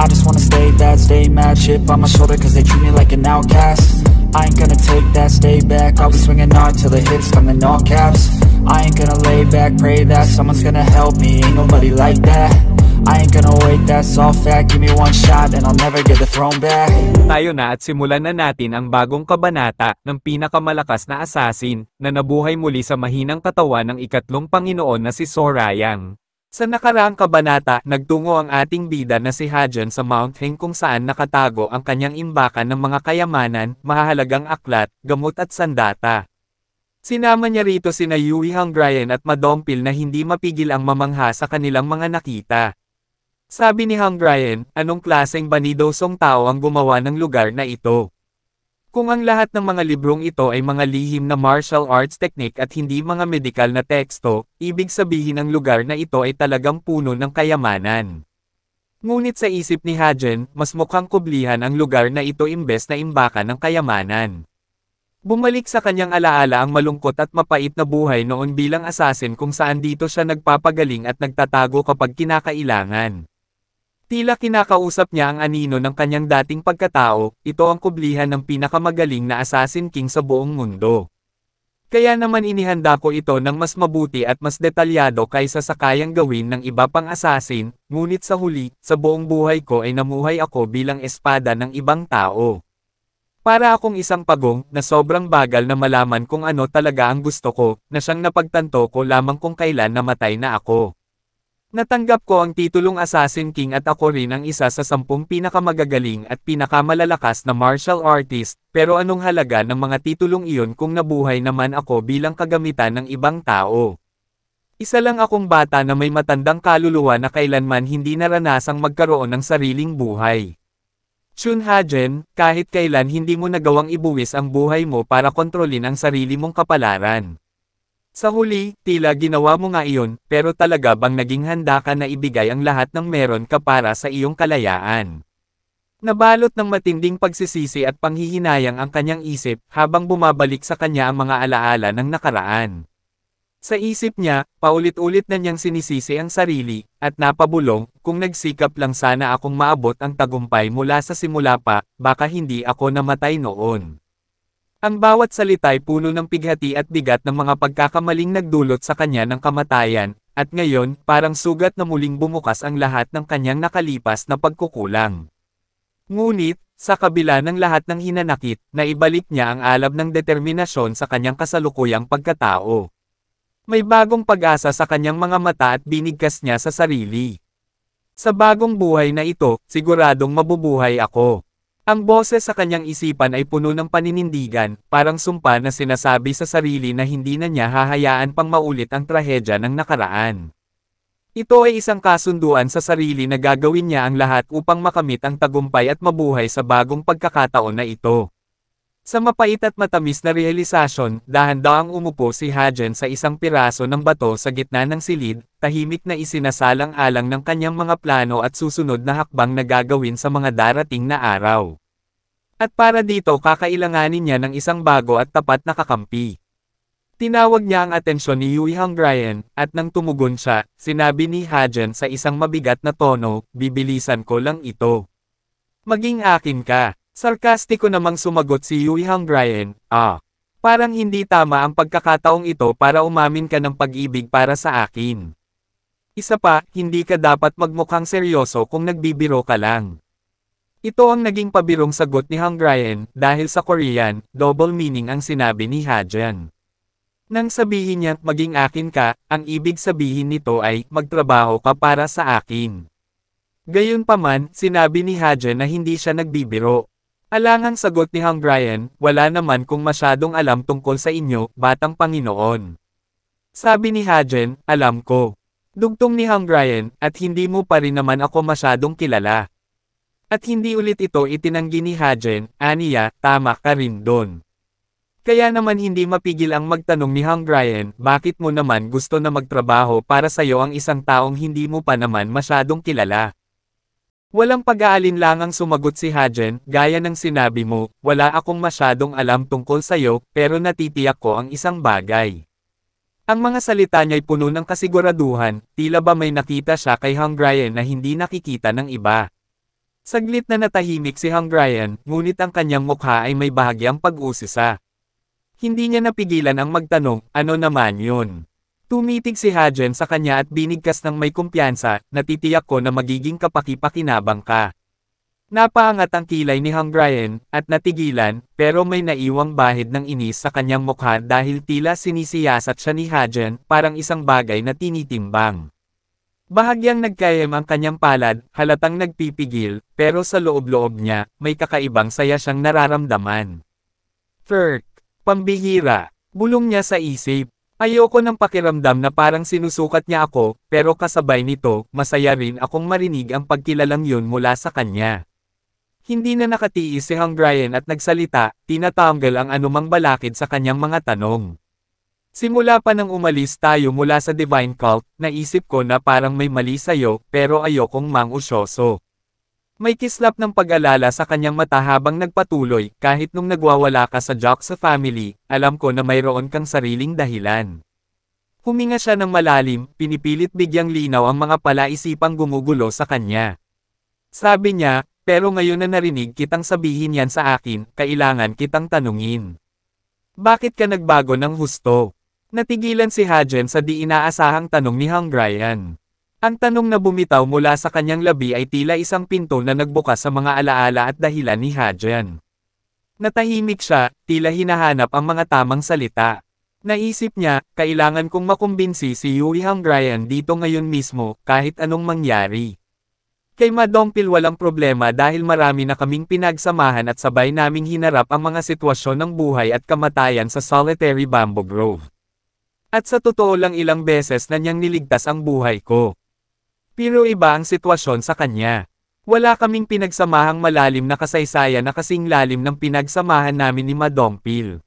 I just wanna stay bad, stay mad, chip on my shoulder cause they treat me like an outcast. I ain't gonna take that, stay back, I'll be swinging hard till the hits come in all caps. I ain't gonna lay back, pray that someone's gonna help me, ain't nobody like that. I ain't gonna wait, that's all fact, give me one shot and I'll never get the throne back. Tayo na at simulan na natin ang bagong kabanata ng pinakamalakas na assassin na nabuhay muli sa mahinang katawan ng ikatlong Panginoon na si Sorayang. Sa nakaraang kabanata, nagtungo ang ating bida na si Hajan sa Mount Heng kung saan nakatago ang kanyang imbakan ng mga kayamanan, mahahalagang aklat, gamot at sandata. Sinama niya rito sina Yui Hungrian at Madompil na hindi mapigil ang mamangha sa kanilang mga nakita. Sabi ni Hungrian, anong klaseng banidosong tao ang gumawa ng lugar na ito? Kung ang lahat ng mga librong ito ay mga lihim na martial arts technique at hindi mga medikal na teksto, ibig sabihin ang lugar na ito ay talagang puno ng kayamanan. Ngunit sa isip ni Hajan, mas mukhang kublihan ang lugar na ito imbes na imbakan ng kayamanan. Bumalik sa kanyang alaala ang malungkot at mapait na buhay noon bilang assassin kung saan dito siya nagpapagaling at nagtatago kapag kinakailangan. Tila kinakausap niya ang anino ng kanyang dating pagkatao, ito ang kublihan ng pinakamagaling na assassin king sa buong mundo. Kaya naman inihanda ko ito ng mas mabuti at mas detalyado kaysa sa kayang gawin ng iba pang assassin, ngunit sa huli, sa buong buhay ko ay namuhay ako bilang espada ng ibang tao. Para akong isang pagong na sobrang bagal na malaman kung ano talaga ang gusto ko, na siyang napagtanto ko lamang kung kailan namatay na ako. Natanggap ko ang titulong Assassin King at ako rin ang isa sa 10 pinakamagagaling at pinakamalalakas na martial artist, pero anong halaga ng mga titulong iyon kung nabuhay naman ako bilang kagamitan ng ibang tao? Isa lang akong bata na may matandang kaluluwa na kailanman hindi naranasang magkaroon ng sariling buhay. Chun Hajan, kahit kailan hindi mo nagawang ibuwis ang buhay mo para kontrolin ang sarili mong kapalaran. Sa huli, tila ginawa mo nga iyon, pero talaga bang naging handa ka na ibigay ang lahat ng meron ka para sa iyong kalayaan? Nabalot ng matinding pagsisisi at panghihinayang ang kanyang isip habang bumabalik sa kanya ang mga alaala ng nakaraan. Sa isip niya, paulit-ulit na niyang sinisisi ang sarili, at napabulong, kung nagsikap lang sana akong maabot ang tagumpay mula sa simula pa, baka hindi ako namatay noon. Ang bawat salita'y puno ng pighati at bigat ng mga pagkakamaling nagdulot sa kanya ng kamatayan, at ngayon, parang sugat na muling bumukas ang lahat ng kanyang nakalipas na pagkukulang. Ngunit, sa kabila ng lahat ng hinanakit, naibalik niya ang alab ng determinasyon sa kanyang kasalukuyang pagkatao. May bagong pag-asa sa kanyang mga mata at binigkas niya sa sarili. Sa bagong buhay na ito, siguradong mabubuhay ako. Ang boses sa kanyang isipan ay puno ng paninindigan, parang sumpa na sinasabi sa sarili na hindi na niya hahayaan pang maulit ang trahedya ng nakaraan. Ito ay isang kasunduan sa sarili na gagawin niya ang lahat upang makamit ang tagumpay at mabuhay sa bagong pagkakataon na ito. Sa mapait at matamis na realisasyon, dahan-dahang umupo si Hajan sa isang piraso ng bato sa gitna ng silid, tahimik na isinasalang-alang ng kanyang mga plano at susunod na hakbang na gagawin sa mga darating na araw. At para dito kakailanganin niya ng isang bago at tapat na kakampi. Tinawag niya ang atensyon ni Yui Hungrian, at nang tumugon siya, sinabi ni Hajan sa isang mabigat na tono, bibilisan ko lang ito. Maging akin ka. Sarkastiko namang sumagot si Yui Hungrian, parang hindi tama ang pagkakataong ito para umamin ka ng pag-ibig para sa akin. Isa pa, hindi ka dapat magmukhang seryoso kung nagbibiro ka lang. Ito ang naging pabirong sagot ni Hungrian, dahil sa Korean, double meaning ang sinabi ni Hajan. Nang sabihin niya, maging akin ka, ang ibig sabihin nito ay, magtrabaho ka para sa akin. Gayunpaman, sinabi ni Hajan na hindi siya nagbibiro. Alangang sagot ni Hungrian, wala naman kung masyadong alam tungkol sa inyo, batang Panginoon. Sabi ni Hajan, alam ko. Dugtong ni Hungrian, at hindi mo pa rin naman ako masyadong kilala. At hindi ulit ito itinanggi ni Hajan, aniya, tama ka rin doon. Kaya naman hindi mapigil ang magtanong ni Hungrian, bakit mo naman gusto na magtrabaho para sa'yo ang isang taong hindi mo pa naman masyadong kilala? Walang pag-aalinlangang sumagot si Hajan, gaya ng sinabi mo, wala akong masyadong alam tungkol sa'yo, pero natitiyak ko ang isang bagay. Ang mga salita niya'y puno ng kasiguraduhan, tila ba may nakita siya kay Hungrian na hindi nakikita ng iba. Saglit na natahimik si Hang Ryan, ngunit ang kanyang mukha ay may bahagyang pag-usisa. Hindi niya napigilan ang magtanong, ano naman yun? Tumitig si Hajen sa kanya at binigkas ng may kumpiyansa, natitiyak ko na magiging kapaki-pakinabang ka. Napaangat ang kilay ni Hang Ryan, at natigilan, pero may naiwang bahid ng inis sa kanyang mukha dahil tila sinisiyasat siya ni Hajen, parang isang bagay na tinitimbang. Bahagyang nagkayam ang kanyang palad, halatang nagpipigil, pero sa loob-loob niya, may kakaibang saya siyang nararamdaman. Kirk, pambihira, bulong niya sa isip. Ayoko ng pakiramdam na parang sinusukat niya ako, pero kasabay nito, masaya rin akong marinig ang pagkilalang yun mula sa kanya. Hindi na nakatiis si Hang Ryan at nagsalita, tinatanggal ang anumang balakid sa kanyang mga tanong. Simula pa nang umalis tayo mula sa Divine Cult, naisip ko na parang may mali sa'yo, pero ayokong mang-usyoso. May kislap ng pag-alala sa kanyang mata habang nagpatuloy, kahit nung nagwawala ka sa Joksa family, alam ko na mayroon kang sariling dahilan. Huminga siya ng malalim, pinipilit bigyang linaw ang mga palaisipang gumugulo sa kanya. Sabi niya, pero ngayon na narinig kitang sabihin yan sa akin, kailangan kitang tanungin. Bakit ka nagbago ng husto? Natigilan si Hajen sa di inaasahang tanong ni Hang Ryan. Ang tanong na bumitaw mula sa kanyang labi ay tila isang pinto na nagbukas sa mga alaala at dahilan ni Hajen. Natahimik siya, tila hinahanap ang mga tamang salita. Naisip niya, kailangan kong makumbinsi si Yui Hang Ryan dito ngayon mismo, kahit anong mangyari. Kay Madompil walang problema dahil marami na kaming pinagsamahan at sabay naming hinarap ang mga sitwasyon ng buhay at kamatayan sa Solitary Bamboo Grove. At sa totoo lang ilang beses na niyang niligtas ang buhay ko. Pero iba ang sitwasyon sa kanya. Wala kaming pinagsamahang malalim na kasaysayan na kasing lalim ng pinagsamahan namin ni Madompil.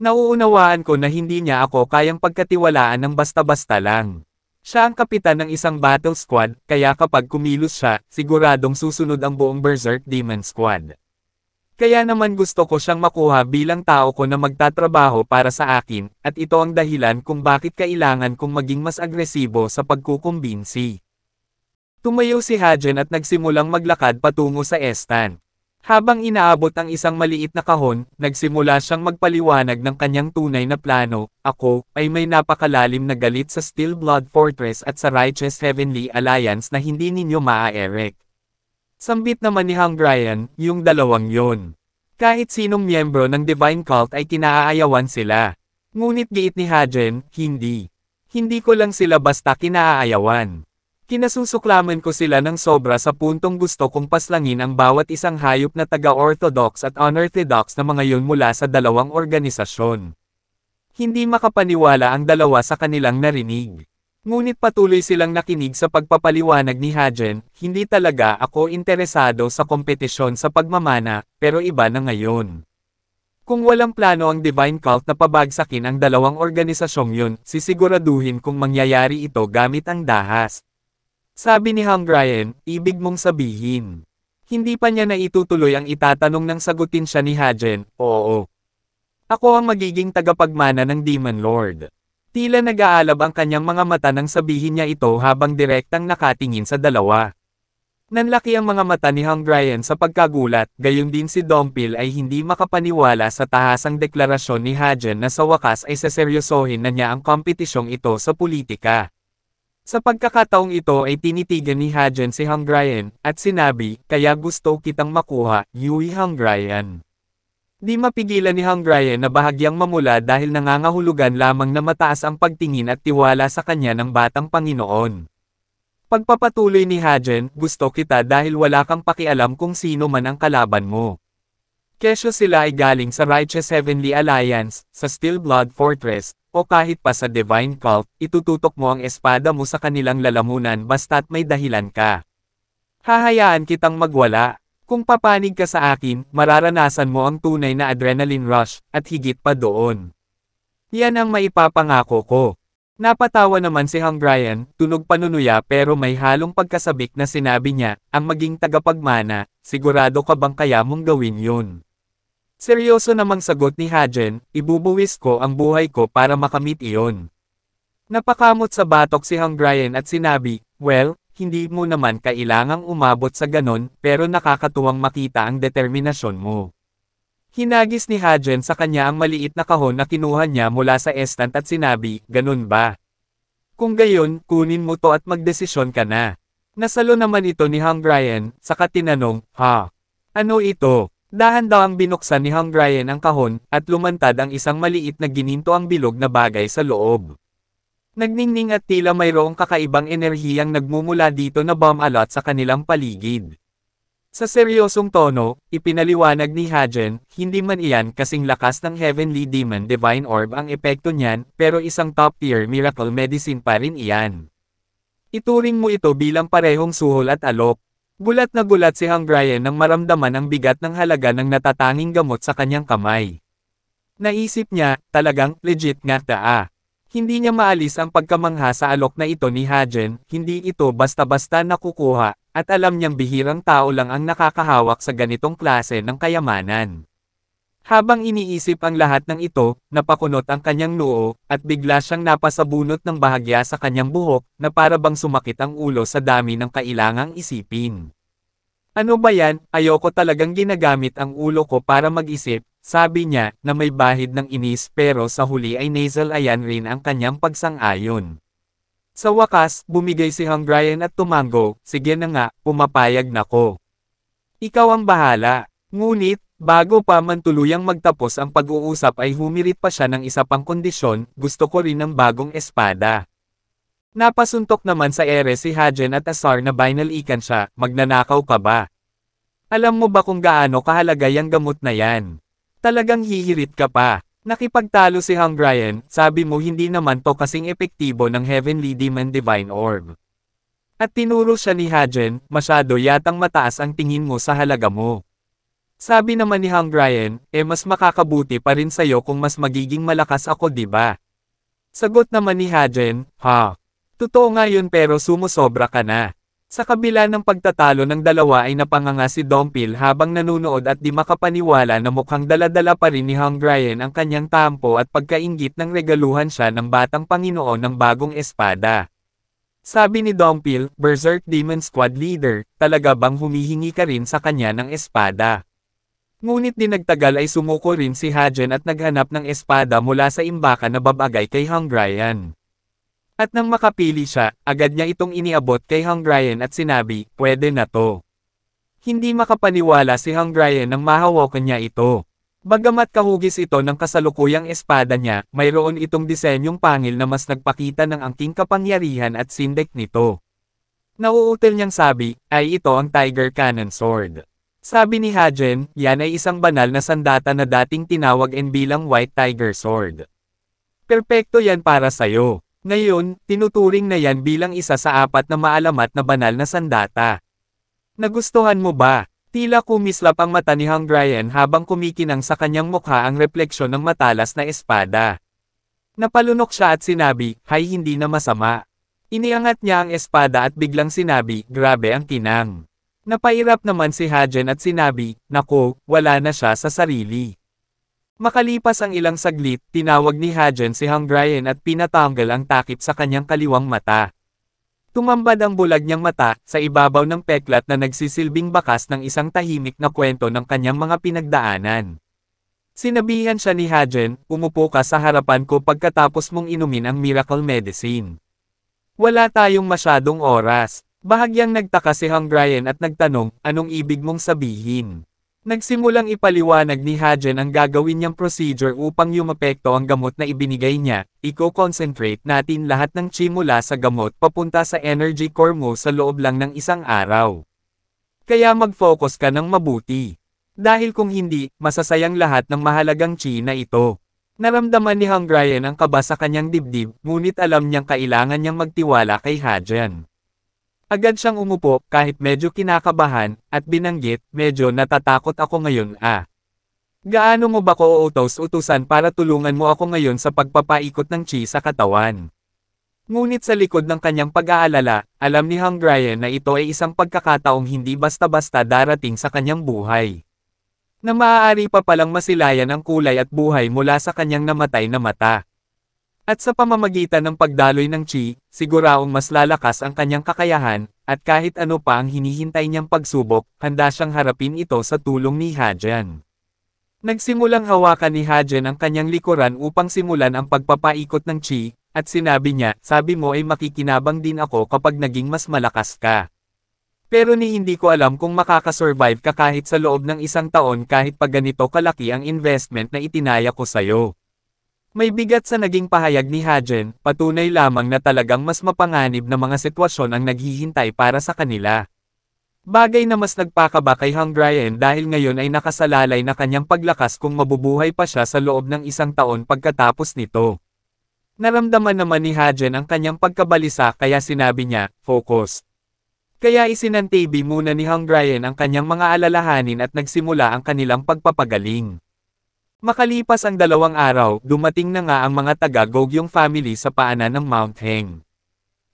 Nauunawaan ko na hindi niya ako kayang pagkatiwalaan ng basta-basta lang. Siya ang kapitan ng isang battle squad, kaya kapag kumilos siya, siguradong susunod ang buong Berserk Demon Squad. Kaya naman gusto ko siyang makuha bilang tao ko na magtatrabaho para sa akin, at ito ang dahilan kung bakit kailangan kong maging mas agresibo sa pagkukumbinsi. Tumayo si Hajen at nagsimulang maglakad patungo sa Estan. Habang inaabot ang isang maliit na kahon, nagsimula siyang magpaliwanag ng kanyang tunay na plano. Ako, ay may napakalalim na galit sa Steel Blood Fortress at sa Righteous Heavenly Alliance na hindi ninyo maa-erect. Sambit naman ni Hang Ryan, yung dalawang yon. Kahit sinong miyembro ng Divine Cult ay kinaayawan sila. Ngunit giit ni Hajen, hindi. Hindi ko lang sila basta kinaayawan. Kinasusuklaman ko sila ng sobra sa puntong gusto kong paslangin ang bawat isang hayop na taga-orthodox at unorthodox na mga yon mula sa dalawang organisasyon. Hindi makapaniwala ang dalawa sa kanilang narinig. Ngunit patuloy silang nakinig sa pagpapaliwanag ni Hajen, hindi talaga ako interesado sa kompetisyon sa pagmamana, pero iba na ngayon. Kung walang plano ang Divine Cult na pabagsakin ang dalawang organisasyong yun, sisiguraduhin kung mangyayari ito gamit ang dahas. Sabi ni Hang Ryan, ibig mong sabihin. Hindi pa niya na itutuloy ang itatanong nang sagutin siya ni Hajen, oo. Ako ang magiging tagapagmana ng Demon Lord. Tila nag-aalab ang kanyang mga mata nang sabihin niya ito habang direktang nakatingin sa dalawa. Nanlaki ang mga mata ni Hang Ryan sa pagkagulat, gayon din si Dompil ay hindi makapaniwala sa tahasang deklarasyon ni Hajen na sa wakas ay seseryosohin na niya ang kompetisyong ito sa politika. Sa pagkakataong ito ay tinitigan ni Hajen si Hang Ryan, at sinabi, kaya gusto kitang makuha, Yui Hang Ryan. Di mapigilan ni Hang Ryan na bahagyang mamula dahil nangangahulugan lamang na mataas ang pagtingin at tiwala sa kanya ng batang Panginoon. Pagpapatuloy ni Hajen, gusto kita dahil wala kang pakialam kung sino man ang kalaban mo. Kesyo sila ay galing sa Righteous Heavenly Alliance, sa Steel Blood Fortress, o kahit pa sa Divine Cult, itututok mo ang espada mo sa kanilang lalamunan basta't may dahilan ka. Hahayaan kitang magwala. Kung papanig ka sa akin, mararanasan mo ang tunay na adrenaline rush, at higit pa doon. Yan ang maipapangako ko. Napatawa naman si Hang Ryan, tunog panunuya pero may halong pagkasabik na sinabi niya, ang maging tagapagmana, sigurado ka bang kaya mong gawin yun? Seryoso namang sagot ni Hajen, ibubuwis ko ang buhay ko para makamit iyon. Napakamot sa batok si Hang Ryan at sinabi, well, hindi mo naman kailangang umabot sa ganon, pero nakakatuwang makita ang determinasyon mo. Hinagis ni Hajen sa kanya ang maliit na kahon na kinuha niya mula sa estant at sinabi, ganun ba? Kung gayon, kunin mo to at magdesisyon ka na. Nasalo naman ito ni Hung Ryan, saka tinanong, ha? Ano ito? Dahan-dahang binuksan ni Hung Ryan ang kahon, at lumantad ang isang maliit na gininto ang bilog na bagay sa loob. Nagningning at tila mayroong kakaibang enerhiyang nagmumula dito na bumalot sa kanilang paligid. Sa seryosong tono, ipinaliwanag ni Hajen, hindi man iyan kasing lakas ng Heavenly Demon Divine Orb ang epekto niyan, pero isang top-tier miracle medicine pa rin iyan. Ituring mo ito bilang parehong suhol at alok. Gulat na gulat si Hung Ryan nang maramdaman ang bigat ng halaga ng natatanging gamot sa kanyang kamay. Naisip niya, talagang legit nga taa. Hindi niya maalis ang pagkamangha sa alok na ito ni Hajen, hindi ito basta-basta nakukuha, at alam niyang bihirang tao lang ang nakakahawak sa ganitong klase ng kayamanan. Habang iniisip ang lahat ng ito, napakunot ang kanyang noo, at bigla siyang napasabunot ng bahagya sa kanyang buhok, na para bang sumakit ang ulo sa dami ng kailangang isipin. Ano ba yan, ayoko talagang ginagamit ang ulo ko para mag-isip, sabi niya, na may bahid ng inis pero sa huli ay nasal ayan rin ang kanyang pagsang-ayon. Sa wakas, bumigay si Hung Ryan at tumango, sige na nga, pumapayag na ko. Ikaw ang bahala. Ngunit, bago pa man tuluyang magtapos ang pag-uusap ay humirit pa siya ng isa pang kondisyon, gusto ko rin ng bagong espada. Napasuntok naman sa ere si Hajen at Asar na binalikan siya, magnanakaw ka ba? Alam mo ba kung gaano kahalaga yung gamot na yan? Talagang hihirit ka pa. Nakipagtalo si Hung Ryan, sabi mo hindi naman to kasing epektibo ng Heavenly Demon Divine Orb. At tinuro siya ni Hajen, masyado yatang mataas ang tingin mo sa halaga mo. Sabi naman ni Hung Ryan, mas makakabuti pa rin sa'yo kung mas magiging malakas ako diba? Sagot naman ni Hajen, ha? Totoo nga yun pero sumusobra ka na. Sa kabila ng pagtatalo ng dalawa ay napanganga si Dompil habang nanunood at di makapaniwala na mukhang dala-dala pa rin ni Hung Ryan ang kanyang tampo at pagkainggit ng regaluhan siya ng batang Panginoon ng bagong espada. Sabi ni Dompil, Berserk Demon Squad Leader, talaga bang humihingi ka rin sa kanya ng espada? Ngunit di nagtagal ay sumuko rin si Hajen at naghanap ng espada mula sa imbakan na babagay kay Hung Ryan. At nang makapili siya, agad niya itong iniabot kay Hung Ryan at sinabi, pwede na to. Hindi makapaniwala si Hung Ryan nang mahawakan niya ito. Bagamat kahugis ito ng kasalukuyang espada niya, mayroon itong disenyong pangil na mas nagpakita ng angking kapangyarihan at sindek nito. Nauutil niyang sabi, ay ito ang Tiger Cannon Sword. Sabi ni Hajen, yan ay isang banal na sandata na dating tinawag bilang White Tiger Sword. Perpekto yan para sa'yo. Ngayon, tinuturing na yan bilang isa sa 4 na maalamat na banal na sandata. Nagustuhan mo ba? Tila kumislap ang mata ni Hung Ryan habang kumikinang sa kanyang mukha ang refleksyon ng matalas na espada. Napalunok siya at sinabi, hay hindi na masama. Iniangat niya ang espada at biglang sinabi, grabe ang kinang. Napairap naman si Hajen at sinabi, nako, wala na siya sa sarili. Makalipas ang ilang saglit, tinawag ni Hajen si Hung Ryan at pinatanggal ang takip sa kanyang kaliwang mata. Tumambad ang bulag niyang mata, sa ibabaw ng peklat na nagsisilbing bakas ng isang tahimik na kwento ng kanyang mga pinagdaanan. Sinabihan siya ni Hajen, umupo ka sa harapan ko pagkatapos mong inumin ang miracle medicine. Wala tayong masyadong oras. Bahagyang nagtaka si Hung Ryan at nagtanong, anong ibig mong sabihin? Nagsimulang ipaliwanag ni Hajen ang gagawin niyang procedure upang yumapekto ang gamot na ibinigay niya, i-concentrate natin lahat ng chi mula sa gamot papunta sa energy core mo sa loob lang ng isang araw. Kaya mag-focus ka ng mabuti. Dahil kung hindi, masasayang lahat ng mahalagang chi na ito. Naramdaman ni Hung Ryan ang kaba sa kanyang dibdib, ngunit alam niyang kailangan niyang magtiwala kay Hajen. Agad siyang umupo, kahit medyo kinakabahan, at binanggit, medyo natatakot ako ngayon Gaano mo ba ko uutos-utusan para tulungan mo ako ngayon sa pagpapaikot ng chi sa katawan? Ngunit sa likod ng kanyang pag-aalala, alam ni Hung Ryan na ito ay isang pagkakataong hindi basta-basta darating sa kanyang buhay. Na maaari pa palang masilayan ang kulay at buhay mula sa kanyang namatay na mata. At sa pamamagitan ng pagdaloy ng Chi, siguraong mas lalakas ang kanyang kakayahan, at kahit ano pa ang hinihintay niyang pagsubok, handa siyang harapin ito sa tulong ni Hajan. Nagsimulang hawakan ni Hajan ang kanyang likuran upang simulan ang pagpapaikot ng Chi, at sinabi niya, sabi mo ay makikinabang din ako kapag naging mas malakas ka. Pero hindi ko alam kung makakasurvive ka kahit sa loob ng 1 taon kahit pa ganito kalaki ang investment na itinaya ko sa'yo. May bigat sa naging pahayag ni Hajan, patunay lamang na talagang mas mapanganib na mga sitwasyon ang naghihintay para sa kanila. Bagay na mas nagpakaba kay Hungarian dahil ngayon ay nakasalalay na kanyang paglakas kung mabubuhay pa siya sa loob ng 1 taon pagkatapos nito. Naramdaman naman ni Hajan ang kanyang pagkabalisa kaya sinabi niya, focus. Kaya isinantabi muna ni Hungarian ang kanyang mga alalahanin at nagsimula ang kanilang pagpapagaling. Makalipas ang 2 araw, dumating na nga ang mga taga-Gogyong family sa paanan ng Mount Heng.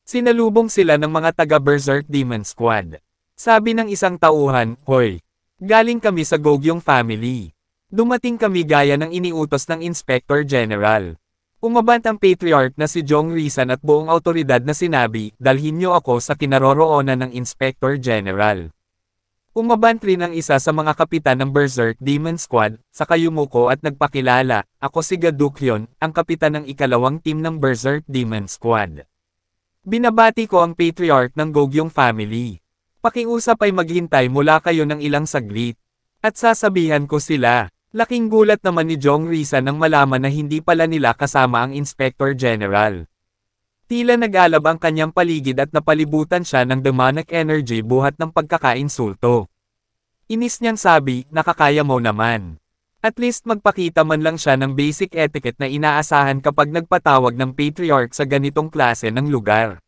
Sinalubong sila ng mga taga-Berserk Demon Squad. Sabi ng isang tauhan, hoy, galing kami sa Gogyong family. Dumating kami gaya ng iniutos ng Inspector General. Umabant ang patriarch na si Jong Rizan at buong autoridad na sinabi, dalhin niyo ako sa kinaroroonan ng Inspector General. Umabant rin ang isa sa mga kapitan ng Berserk Demon Squad, sa kayumuko at nagpakilala, ako si Gadukyon, ang kapitan ng ikalawang team ng Berserk Demon Squad. Binabati ko ang patriarch ng Gogyong family. Pakiusap ay maghintay mula kayo ng ilang saglit. At sasabihan ko sila, laking gulat naman ni Jong Rizan nang malaman na hindi pala nila kasama ang Inspector General. Tila nag-alab ang kanyang paligid at napalibutan siya ng demonic energy buhat ng pagkakainsulto. Inis niyang sabi, nakakaya mo naman. At least magpakita man lang siya ng basic etiquette na inaasahan kapag nagpatawag ng patriarch sa ganitong klase ng lugar.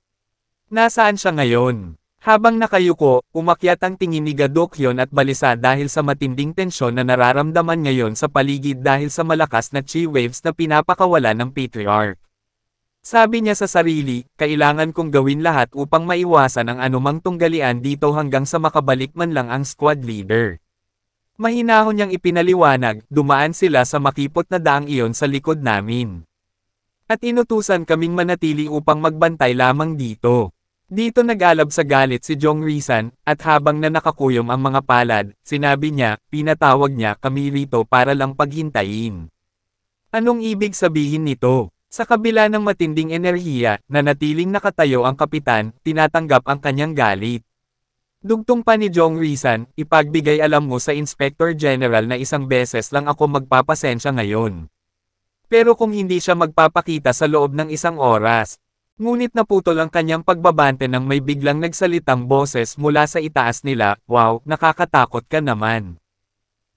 Nasaan siya ngayon? Habang nakayuko, umakyat ang tingin ni Gadokyon at balisa dahil sa matinding tensyon na nararamdaman ngayon sa paligid dahil sa malakas na chi waves na pinapakawala ng patriarch. Sabi niya sa sarili, kailangan kong gawin lahat upang maiwasan ang anumang tunggalian dito hanggang sa makabalik man lang ang squad leader. Mahinahon niyang ipinaliwanag, dumaan sila sa makipot na daang iyon sa likod namin. At inutusan kaming manatili upang magbantay lamang dito. Dito nag-alab sa galit si Jong Rizan, at habang na nakakuyom ang mga palad, sinabi niya, pinatawag niya kami rito para lang paghintayin. Anong ibig sabihin nito? Sa kabila ng matinding enerhiya, nanatiling nakatayo ang kapitan, tinatanggap ang kanyang galit. Dugtong pa ni Jong Rizan, ipagbigay alam mo sa Inspector General na 1 beses lang ako magpapasensya ngayon. Pero kung hindi siya magpapakita sa loob ng 1 oras, ngunit naputol ang kanyang pagbabante nang may biglang nagsalitang boses mula sa itaas nila, wow, nakakatakot ka naman.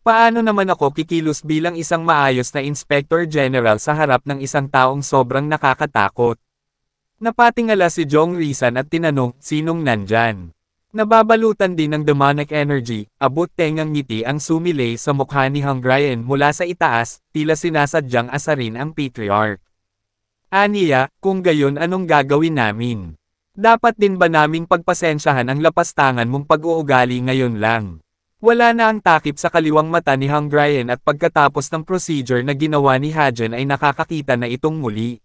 Paano naman ako kikilos bilang isang maayos na Inspector General sa harap ng isang taong sobrang nakakatakot? Napatingala si Jong Rizan at tinanong, sinong nandyan? Nababalutan din ng demonic energy, abot-tengang ngiti ang sumilay sa mukha ni Hungarian mula sa itaas, tila sinasadyang asarin ang patriarch. Aniya, kung gayon anong gagawin namin? Dapat din ba naming pagpasensyahan ang lapastangan mong pag-uugali ngayon lang? Wala na ang takip sa kaliwang mata ni Hungarian at pagkatapos ng procedure na ginawa ni Hajan ay nakakakita na itong muli.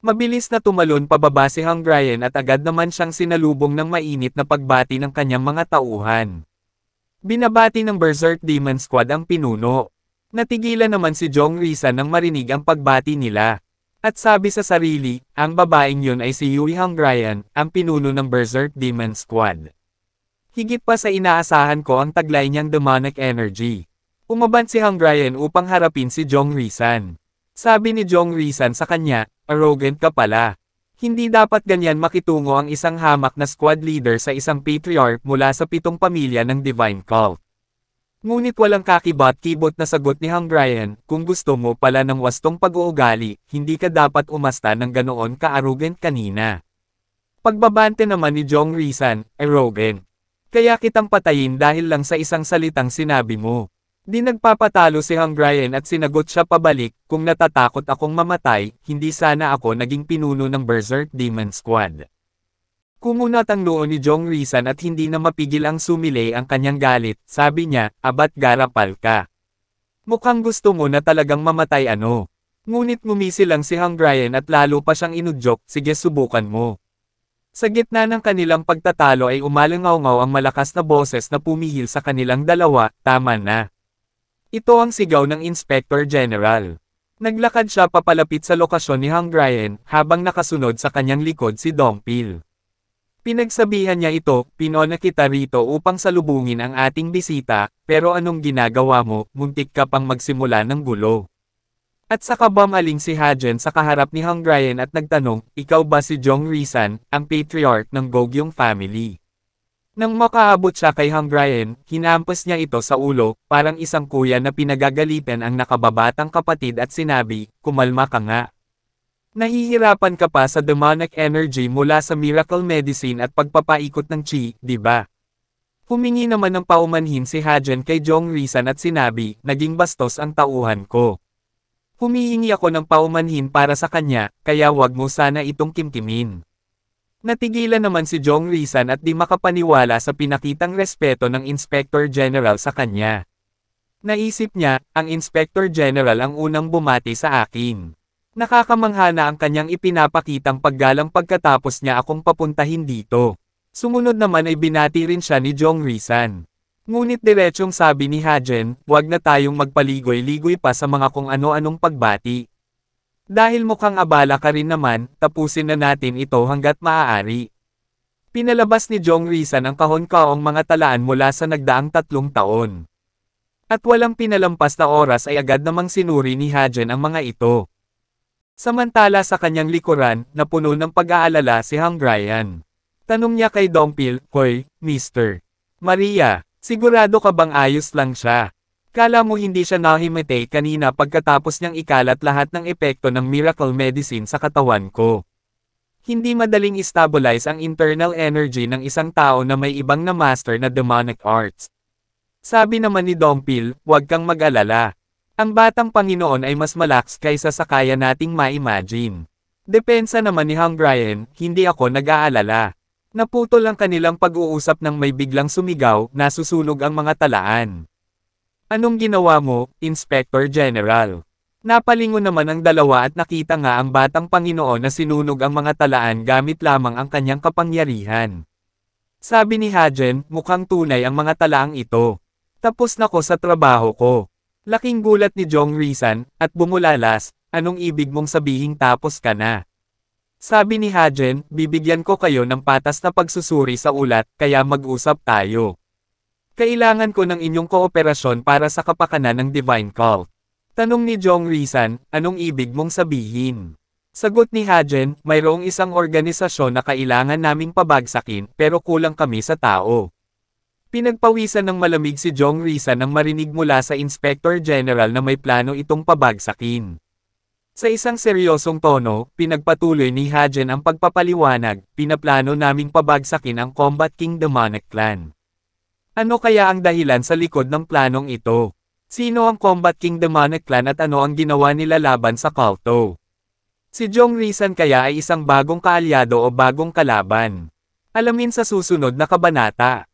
Mabilis na tumalon pababa si Hungarian at agad naman siyang sinalubong ng mainit na pagbati ng kanyang mga tauhan. Binabati ng Berserk Demon Squad ang pinuno. Natigilan naman si Jong Rizan nang marinig ang pagbati nila. At sabi sa sarili, ang babaeng yun ay si Yui Hungarian, ang pinuno ng Berserk Demon Squad. Higit pa sa inaasahan ko ang taglay niyang demonic energy. Umabant si Hungarian upang harapin si Jong Rizan. Sabi ni Jong Rizan sa kanya, arrogant ka pala. Hindi dapat ganyan makitungo ang isang hamak na squad leader sa isang patriarch mula sa 7 pamilya ng Divine Cult. Ngunit walang kakibot-kibot na sagot ni Hungarian, kung gusto mo pala ng wastong pag-uugali, hindi ka dapat umasta ng ganoon ka-arrogant kanina. Pagbabante naman ni Jong Rizan, arrogant. Kaya kitang patayin dahil lang sa isang salitang sinabi mo. Di nagpapatalo si Hungarian at sinagot siya pabalik, kung natatakot akong mamatay, hindi sana ako naging pinuno ng Berserk Demon Squad. Kumunat ang noo ni Jong Rizan at hindi na mapigil ang sumilay ang kanyang galit, sabi niya, abat garapal ka. Mukhang gusto mo na talagang mamatay ano. Ngunit ngumisi lang si Hang Ryan at lalo pa siyang inudyok, sige subukan mo. Sa gitna ng kanilang pagtatalo ay umalangaw-ngaw ang malakas na boses na pumihil sa kanilang dalawa, tama na. Ito ang sigaw ng Inspector General. Naglakad siya papalapit sa lokasyon ni Hang Ryan, habang nakasunod sa kanyang likod si Dongpil. Pinagsabihan niya ito, pinona kita rito upang salubungin ang ating bisita, pero anong ginagawa mo, muntik ka pang magsimula ng gulo. At saka bumaling si Hajen sa kaharap ni Hang Ryan at nagtanong, ikaw ba si Jong Risan, ang patriarch ng Gogyong family? Nang makaabot siya kay Hang Ryan, hinampas niya ito sa ulo, parang isang kuya na pinagagalitan ang nakababatang kapatid at sinabi, kumalma ka nga. Nahihirapan ka pa sa demonic energy mula sa miracle medicine at pagpapaikot ng chi, di ba? Humingi naman ng paumanhin si Hajen kay Jong Risan at sinabi, naging bastos ang tauhan ko. Humihingi ako ng paumanhin para sa kanya, kaya wag mo sana itong kimkimin. Natigilan naman si Jong Risan at di makapaniwala sa pinakitang respeto ng Inspector General sa kanya. Naisip niya, ang Inspector General ang unang bumati sa akin. Nakakamangha na ang kanyang ipinapakitang paggalang pagkatapos niya akong papuntahin dito. Sumunod naman ay binati rin siya ni Jong Risan. Ngunit diretsyong sabi ni Hajen, huwag na tayong magpaligoy-ligoy pa sa mga kung ano-anong pagbati. Dahil mukhang abala ka rin naman, tapusin na natin ito hanggat maaari. Pinalabas ni Jong Risan ang kahon-kaong mga talaan mula sa nagdaang 3 taon. At walang pinalampas na oras ay agad namang sinuri ni Hajen ang mga ito. Samantala sa kanyang likuran, na puno ng pag-aalala si Hang Ryan. Tanong niya kay Dongpil, hoy, Mr. Maria, sigurado ka bang ayos lang siya? Kala mo hindi siya nahimatay kanina pagkatapos niyang ikalat lahat ng epekto ng miracle medicine sa katawan ko. Hindi madaling stabilize ang internal energy ng isang tao na may ibang na master na demonic arts. Sabi naman ni Dongpil, huwag kang mag-alala. Ang batang Panginoon ay mas malakas kaysa sa kaya nating ma-imagine. Depensa naman ni Hang Ryan, hindi ako nag-aalala. Naputol ang kanilang pag-uusap nang may biglang sumigaw, nasusunog ang mga talaan. Anong ginawa mo, Inspector General? Napalingon naman ang dalawa at nakita nga ang batang Panginoon na sinunog ang mga talaan gamit lamang ang kanyang kapangyarihan. Sabi ni Hajen, mukhang tunay ang mga talaang ito. Tapos na ko sa trabaho ko. Laking gulat ni Jong Risan, at bumulalas, anong ibig mong sabihing tapos ka na? Sabi ni Hajen, bibigyan ko kayo ng patas na pagsusuri sa ulat, kaya mag-usap tayo. Kailangan ko ng inyong kooperasyon para sa kapakanan ng Divine Cult. Tanong ni Jong Risan, anong ibig mong sabihin? Sagot ni Hajen, mayroong isang organisasyon na kailangan naming pabagsakin, pero kulang kami sa tao. Pinagpawisan ng malamig si Jong Risan nang marinig mula sa Inspector General na may plano itong pabagsakin. Sa isang seryosong tono, pinagpatuloy ni Hajen ang pagpapaliwanag, pinaplano naming pabagsakin ang Combat King Demonic Clan. Ano kaya ang dahilan sa likod ng planong ito? Sino ang Combat King Demonic Clan at ano ang ginawa nila laban sa kulto? Si Jong Risan kaya ay isang bagong kaalyado o bagong kalaban? Alamin sa susunod na kabanata.